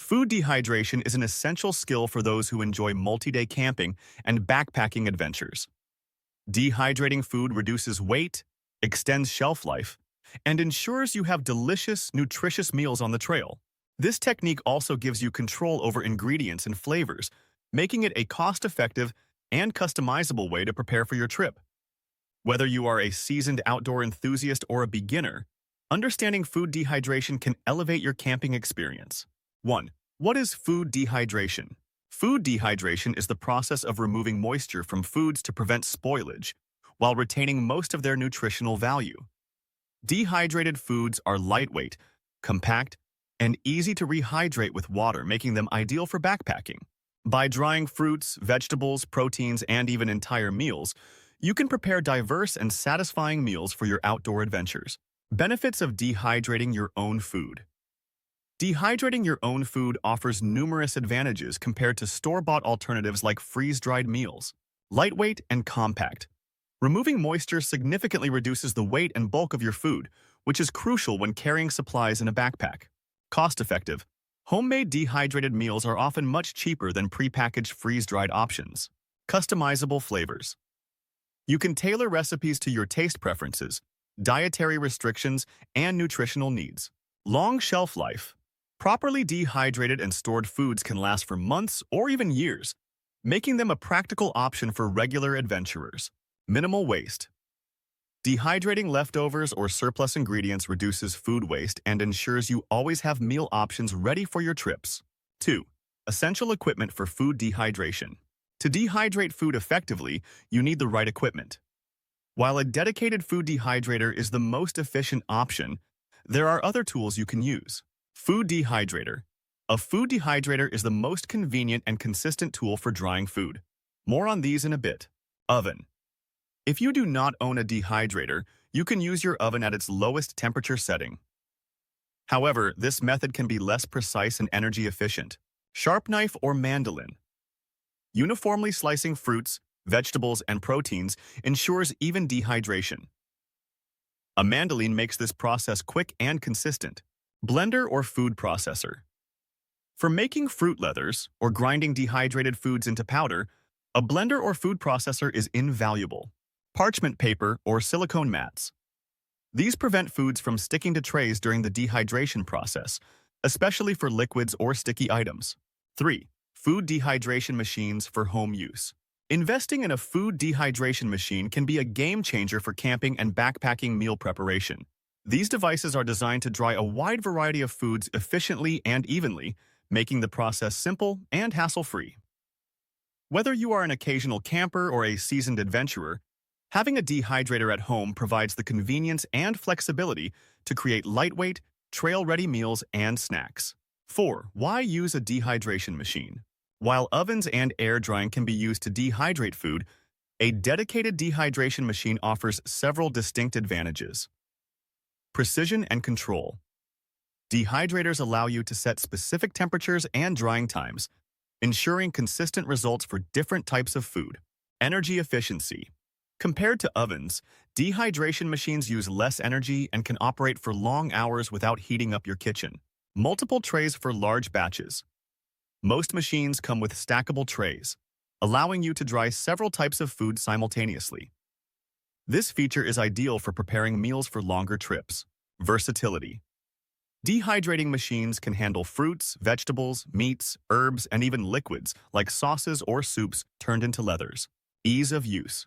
Food dehydration is an essential skill for those who enjoy multi-day camping and backpacking adventures. Dehydrating food reduces weight, extends shelf life, and ensures you have delicious, nutritious meals on the trail. This technique also gives you control over ingredients and flavors, making it a cost-effective and customizable way to prepare for your trip. Whether you are a seasoned outdoor enthusiast or a beginner, understanding food dehydration can elevate your camping experience. 1. What is food dehydration? Food dehydration is the process of removing moisture from foods to prevent spoilage, while retaining most of their nutritional value. Dehydrated foods are lightweight, compact, and easy to rehydrate with water, making them ideal for backpacking. By drying fruits, vegetables, proteins, and even entire meals, you can prepare diverse and satisfying meals for your outdoor adventures. Benefits of dehydrating your own food. Dehydrating your own food offers numerous advantages compared to store-bought alternatives like freeze-dried meals. Lightweight and compact. Removing moisture significantly reduces the weight and bulk of your food, which is crucial when carrying supplies in a backpack. Cost-effective. Homemade dehydrated meals are often much cheaper than prepackaged freeze-dried options. Customizable flavors. You can tailor recipes to your taste preferences, dietary restrictions, and nutritional needs. Long shelf life. Properly dehydrated and stored foods can last for months or even years, making them a practical option for regular adventurers. Minimal waste. Dehydrating leftovers or surplus ingredients reduces food waste and ensures you always have meal options ready for your trips. 2. Essential equipment for food dehydration. To dehydrate food effectively, you need the right equipment. While a dedicated food dehydrator is the most efficient option, there are other tools you can use. Food dehydrator. A food dehydrator is the most convenient and consistent tool for drying food. More on these in a bit. Oven. If you do not own a dehydrator, you can use your oven at its lowest temperature setting. However, this method can be less precise and energy efficient. Sharp knife or mandolin. Uniformly slicing fruits, vegetables, and proteins ensures even dehydration. A mandolin makes this process quick and consistent. Blender or food processor. For making fruit leathers or grinding dehydrated foods into powder, a blender or food processor is invaluable. Parchment paper or silicone mats. These prevent foods from sticking to trays during the dehydration process, especially for liquids or sticky items. 3. Food dehydration machines for home use. Investing in a food dehydration machine can be a game changer for camping and backpacking meal preparation. These devices are designed to dry a wide variety of foods efficiently and evenly, making the process simple and hassle-free. Whether you are an occasional camper or a seasoned adventurer, having a dehydrator at home provides the convenience and flexibility to create lightweight, trail-ready meals and snacks. 4. Why use a dehydration machine? While ovens and air drying can be used to dehydrate food, a dedicated dehydration machine offers several distinct advantages. Precision and control. Dehydrators allow you to set specific temperatures and drying times, ensuring consistent results for different types of food. Energy efficiency. Compared to ovens, dehydration machines use less energy and can operate for long hours without heating up your kitchen. Multiple trays for large batches. Most machines come with stackable trays, allowing you to dry several types of food simultaneously. This feature is ideal for preparing meals for longer trips. Versatility. Dehydrating machines can handle fruits, vegetables, meats, herbs, and even liquids like sauces or soups turned into leathers. Ease of use.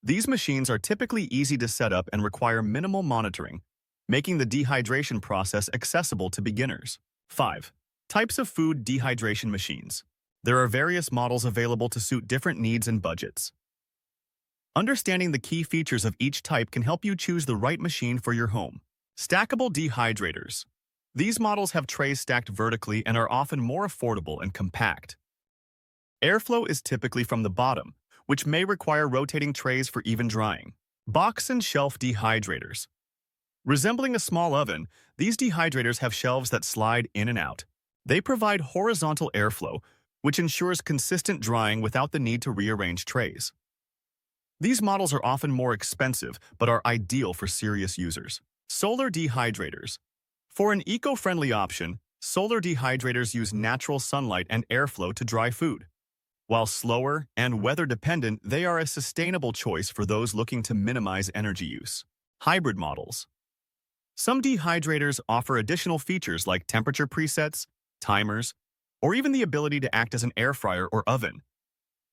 These machines are typically easy to set up and require minimal monitoring, making the dehydration process accessible to beginners. 5. Types of food dehydration machines. There are various models available to suit different needs and budgets. Understanding the key features of each type can help you choose the right machine for your home. Stackable dehydrators. These models have trays stacked vertically and are often more affordable and compact. Airflow is typically from the bottom, which may require rotating trays for even drying. Box and shelf dehydrators. Resembling a small oven, these dehydrators have shelves that slide in and out. They provide horizontal airflow, which ensures consistent drying without the need to rearrange trays. These models are often more expensive, but are ideal for serious users. Solar dehydrators. For an eco-friendly option, Solar dehydrators use natural sunlight and airflow to dry food. While slower and weather-dependent, they are a sustainable choice for those looking to minimize energy use. Hybrid models. Some dehydrators offer additional features like temperature presets, timers, or even the ability to act as an air fryer or oven,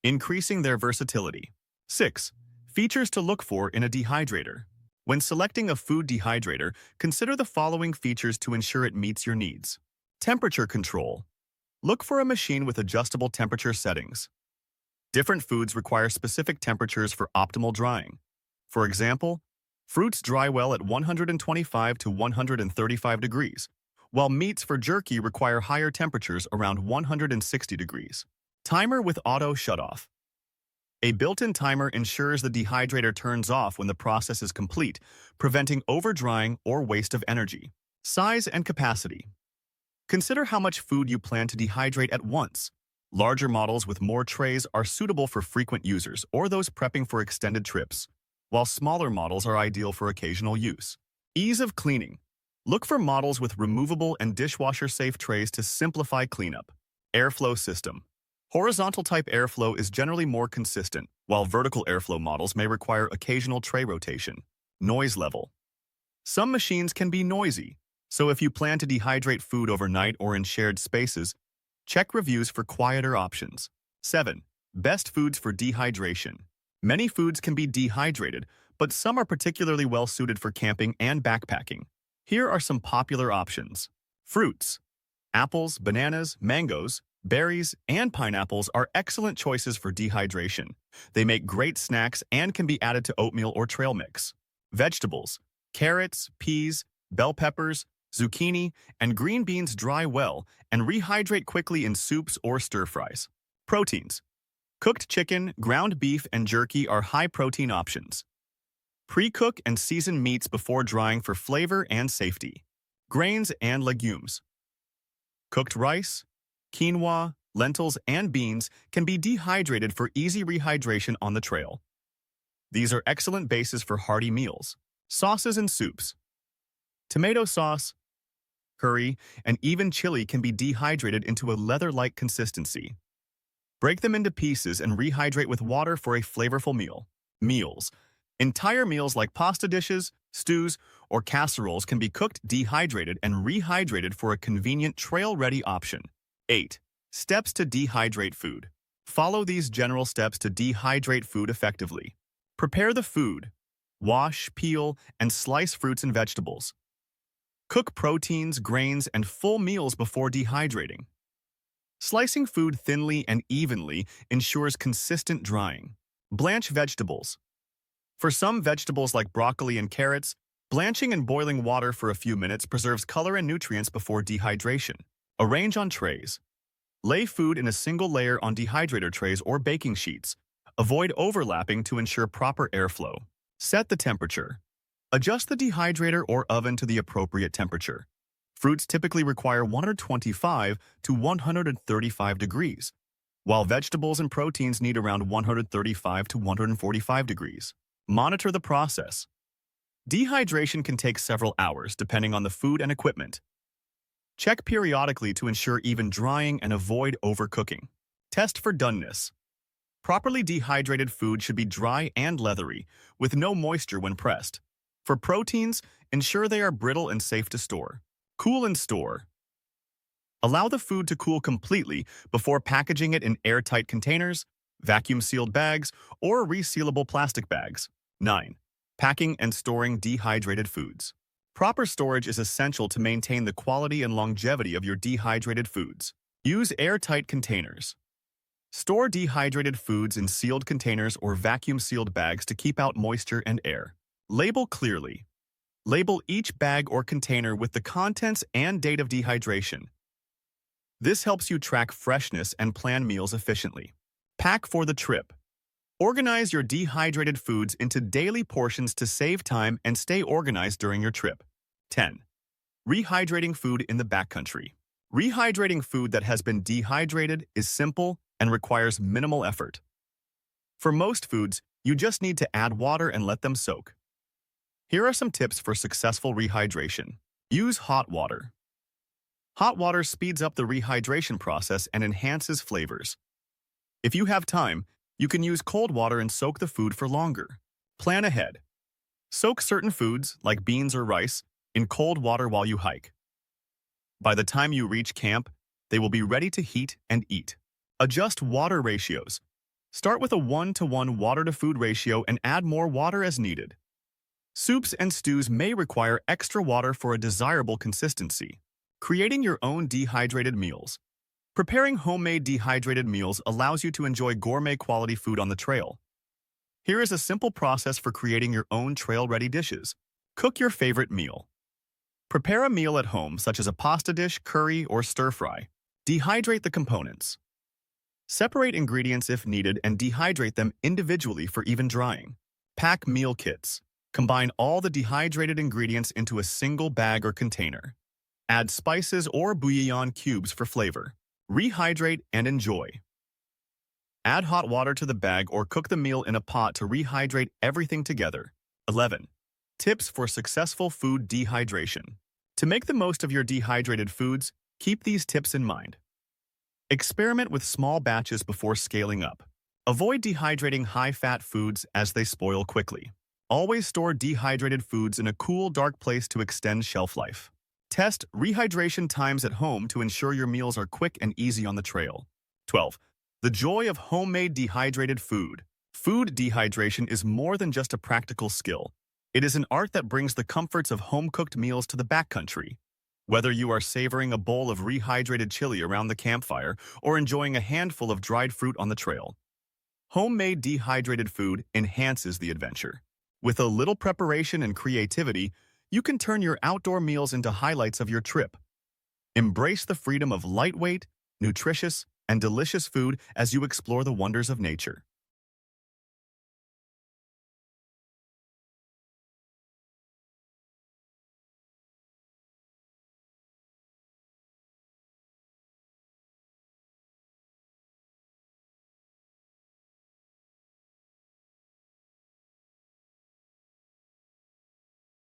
increasing their versatility. 6. Features to look for in a dehydrator. When selecting a food dehydrator, consider the following features to ensure it meets your needs. Temperature control. Look for a machine with adjustable temperature settings. Different foods require specific temperatures for optimal drying. For example, fruits dry well at 125 to 135 degrees, while meats for jerky require higher temperatures around 160 degrees. Timer with auto shutoff. A built-in timer ensures the dehydrator turns off when the process is complete, preventing overdrying or waste of energy. Size and capacity. Consider how much food you plan to dehydrate at once. Larger models with more trays are suitable for frequent users or those prepping for extended trips, while smaller models are ideal for occasional use. Ease of cleaning. Look for models with removable and dishwasher-safe trays to simplify cleanup. Airflow system. Horizontal type airflow is generally more consistent, while vertical airflow models may require occasional tray rotation. Noise level. Some machines can be noisy, so if you plan to dehydrate food overnight or in shared spaces, check reviews for quieter options. 7. Best foods for dehydration. Many foods can be dehydrated, but some are particularly well suited for camping and backpacking. Here are some popular options. Fruits. Apples, bananas, mangoes, berries, and pineapples are excellent choices for dehydration. They make great snacks and can be added to oatmeal or trail mix. Vegetables. Carrots, peas, bell peppers, zucchini, and green beans dry well and rehydrate quickly in soups or stir-fries. Proteins. Cooked chicken, ground beef, and jerky are high-protein options. Pre-cook and season meats before drying for flavor and safety. Grains and legumes. Cooked rice, quinoa, lentils, and beans can be dehydrated for easy rehydration on the trail. These are excellent bases for hearty meals. Sauces and soups. Tomato sauce, curry, and even chili can be dehydrated into a leather-like consistency. Break them into pieces and rehydrate with water for a flavorful meal. Meals. Entire meals like pasta dishes, stews, or casseroles can be cooked, dehydrated, and rehydrated for a convenient trail-ready option. 8. Steps to dehydrate food. Follow these general steps to dehydrate food effectively. Prepare the food. Wash, peel, and slice fruits and vegetables. Cook proteins, grains, and full meals before dehydrating. Slicing food thinly and evenly ensures consistent drying. Blanch vegetables. For some vegetables like broccoli and carrots, blanching and boiling water for a few minutes preserves color and nutrients before dehydration. Arrange on trays. Lay food in a single layer on dehydrator trays or baking sheets. Avoid overlapping to ensure proper airflow. Set the temperature. Adjust the dehydrator or oven to the appropriate temperature. Fruits typically require 125 to 135 degrees, while vegetables and proteins need around 135 to 145 degrees. Monitor the process. Dehydration can take several hours depending on the food and equipment. Check periodically to ensure even drying and avoid overcooking. Test for doneness. Properly dehydrated food should be dry and leathery, with no moisture when pressed. For proteins, ensure they are brittle and safe to store. Cool and store. Allow the food to cool completely before packaging it in airtight containers, vacuum-sealed bags, or resealable plastic bags. 9. Packing and storing dehydrated foods. Proper storage is essential to maintain the quality and longevity of your dehydrated foods. Use airtight containers. Store dehydrated foods in sealed containers or vacuum-sealed bags to keep out moisture and air. Label clearly. Label each bag or container with the contents and date of dehydration. This helps you track freshness and plan meals efficiently. Pack for the trip. Organize your dehydrated foods into daily portions to save time and stay organized during your trip. 10. Rehydrating food in the backcountry. Rehydrating food that has been dehydrated is simple and requires minimal effort. For most foods, you just need to add water and let them soak. Here are some tips for successful rehydration. Use hot water. Hot water speeds up the rehydration process and enhances flavors. If you have time, you can use cold water and soak the food for longer. Plan ahead. Soak certain foods, like beans or rice, in cold water while you hike. By the time you reach camp, they will be ready to heat and eat. Adjust water ratios. Start with a 1-to-1 water-to-food ratio and add more water as needed. Soups and stews may require extra water for a desirable consistency. Creating your own dehydrated meals. Preparing homemade dehydrated meals allows you to enjoy gourmet-quality food on the trail. Here is a simple process for creating your own trail-ready dishes. Cook your favorite meal. Prepare a meal at home, such as a pasta dish, curry, or stir-fry. Dehydrate the components. Separate ingredients if needed and dehydrate them individually for even drying. Pack meal kits. Combine all the dehydrated ingredients into a single bag or container. Add spices or bouillon cubes for flavor. Rehydrate and enjoy. Add hot water to the bag or cook the meal in a pot to rehydrate everything together. 11. Tips for successful food dehydration. To make the most of your dehydrated foods, keep these tips in mind. Experiment with small batches before scaling up. Avoid dehydrating high-fat foods as they spoil quickly. Always store dehydrated foods in a cool, dark place to extend shelf life. Test rehydration times at home to ensure your meals are quick and easy on the trail. 12. The joy of homemade dehydrated food. Food dehydration is more than just a practical skill. It is an art that brings the comforts of home-cooked meals to the backcountry. Whether you are savoring a bowl of rehydrated chili around the campfire or enjoying a handful of dried fruit on the trail, homemade dehydrated food enhances the adventure. With a little preparation and creativity, you can turn your outdoor meals into highlights of your trip. Embrace the freedom of lightweight, nutritious, and delicious food as you explore the wonders of nature.